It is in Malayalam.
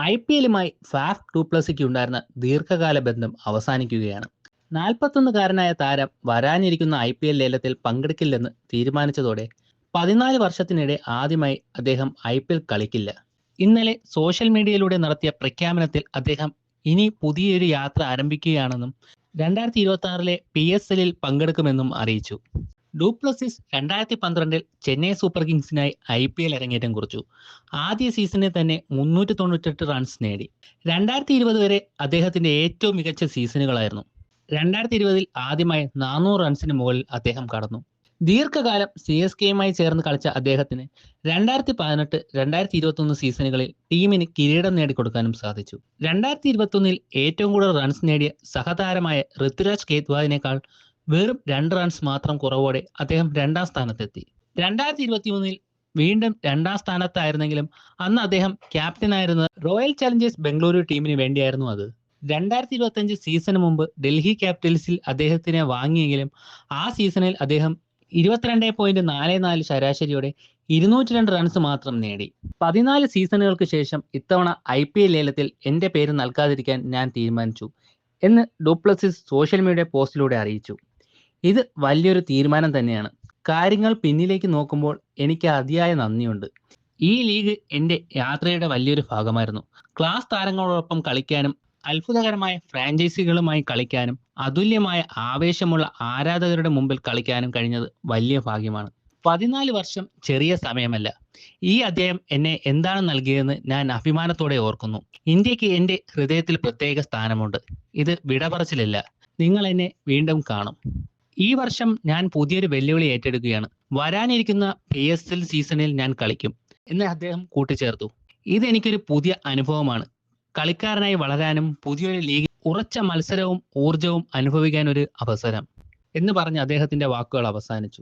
IPLുമായി ഫാഫ് ഡുപ്ലസിക്ക് ഉണ്ടായിരുന്ന ദീർഘകാല ബന്ധം അവസാനിക്കുകയാണ്. 41കാരനായ താരം വരാനിരിക്കുന്ന IPL ലേലത്തിൽ പങ്കെടുക്കില്ലെന്ന് തീരുമാനിച്ചതോടെ 14 വർഷത്തിനിടെ ആദ്യമായി അദ്ദേഹം IPL കളിക്കില്ല. ഇന്നലെ സോഷ്യൽ മീഡിയയിലൂടെ നടത്തിയ പ്രഖ്യാപനത്തിൽ അദ്ദേഹം ഇനി പുതിയൊരു യാത്ര ആരംഭിക്കുകയാണെന്നും 2026 PSLൽ പങ്കെടുക്കുമെന്നും അറിയിച്ചു. ഡുപ്ലസിസ് 2012 ചെന്നൈ സൂപ്പർ കിങ്സിനായി IPL അരങ്ങേറ്റം കുറിച്ചു. ആദ്യ സീസണിൽ തന്നെ 398 റൺസ് നേടി. 2020 വരെ അദ്ദേഹത്തിന്റെ ഏറ്റവും മികച്ച സീസണുകളായിരുന്നു. 2020 ആദ്യമായി 400 റൺസിന് മുകളിൽ അദ്ദേഹം കടന്നു. ദീർഘകാലം CSKയുമായി ചേർന്ന് കളിച്ച അദ്ദേഹത്തിന് 2018, 2021 സീസണുകളിൽ ടീമിന് കിരീടം നേടിക്കൊടുക്കാനും സാധിച്ചു. 2021 ഏറ്റവും കൂടുതൽ റൺസ് നേടിയ സഹതാരമായ ഋതുരാജ് ഗെയ്ക്വാദിനേക്കാൾ വെറും 2 റൺസ് മാത്രം കുറവോടെ അദ്ദേഹം 2ാം സ്ഥാനത്തെത്തി. 2023 വീണ്ടും 2ാം സ്ഥാനത്തായിരുന്നെങ്കിലും അന്ന് അദ്ദേഹം ക്യാപ്റ്റനായിരുന്നത് റോയൽ ചലഞ്ചേഴ്സ് ബംഗളൂരു ടീമിന് വേണ്ടിയായിരുന്നു. അത് 2025 സീസണിന് മുമ്പ് ഡൽഹി ക്യാപിറ്റൽസിൽ അദ്ദേഹത്തിനെ വാങ്ങിയെങ്കിലും ആ സീസണിൽ അദ്ദേഹം 22.44 ശരാശരിയോടെ 202 റൺസ് മാത്രം നേടി. 14 സീസണുകൾക്ക് ശേഷം ഇത്തവണ IPL ലേലത്തിൽ എന്റെ പേര് നൽകാതിരിക്കാൻ ഞാൻ തീരുമാനിച്ചു എന്ന് ഡുപ്ലസിസ് സോഷ്യൽ മീഡിയ പോസ്റ്റിലൂടെ അറിയിച്ചു. ഇത് വലിയൊരു തീരുമാനം തന്നെയാണ്. കാര്യങ്ങൾ പിന്നിലേക്ക് നോക്കുമ്പോൾ എനിക്ക് അതിയായ നന്ദിയുണ്ട്. ഈ ലീഗ് എൻ്റെ യാത്രയുടെ വലിയൊരു ഭാഗമായിരുന്നു. ക്ലാസ് താരങ്ങളോടൊപ്പം കളിക്കാനും അത്ഭുതകരമായ ഫ്രാഞ്ചൈസികളുമായി കളിക്കാനും അതുല്യമായ ആവേശമുള്ള ആരാധകരുടെ മുമ്പിൽ കളിക്കാനും കഴിഞ്ഞത് വലിയ ഭാഗ്യമാണ്. 14 വർഷം ചെറിയ സമയമല്ല. ഈ അധ്യായം എന്നെ എന്താണ് നൽകിയതെന്ന് ഞാൻ അഭിമാനത്തോടെ ഓർക്കുന്നു. ഇന്ത്യക്ക് എൻ്റെ ഹൃദയത്തിൽ പ്രത്യേക സ്ഥാനമുണ്ട്. ഇത് വിടപറച്ചിലല്ല. നിങ്ങൾ എന്നെ വീണ്ടും കാണും. ഈ വർഷം ഞാൻ പുതിയൊരു വെല്ലുവിളി ഏറ്റെടുക്കുകയാണ്. വരാനിരിക്കുന്ന PSL സീസണിൽ ഞാൻ കളിക്കും എന്ന് അദ്ദേഹം കൂട്ടിച്ചേർത്തു. ഇതെനിക്കൊരു പുതിയ അനുഭവമാണ്. കളിക്കാരനായി വളരാനും പുതിയൊരു ലീഗിൽ ഉറച്ച മത്സരവും ഊർജവും അനുഭവിക്കാൻ ഒരു അവസരം എന്ന് പറഞ്ഞ് അദ്ദേഹത്തിന്റെ വാക്കുകൾ അവസാനിച്ചു.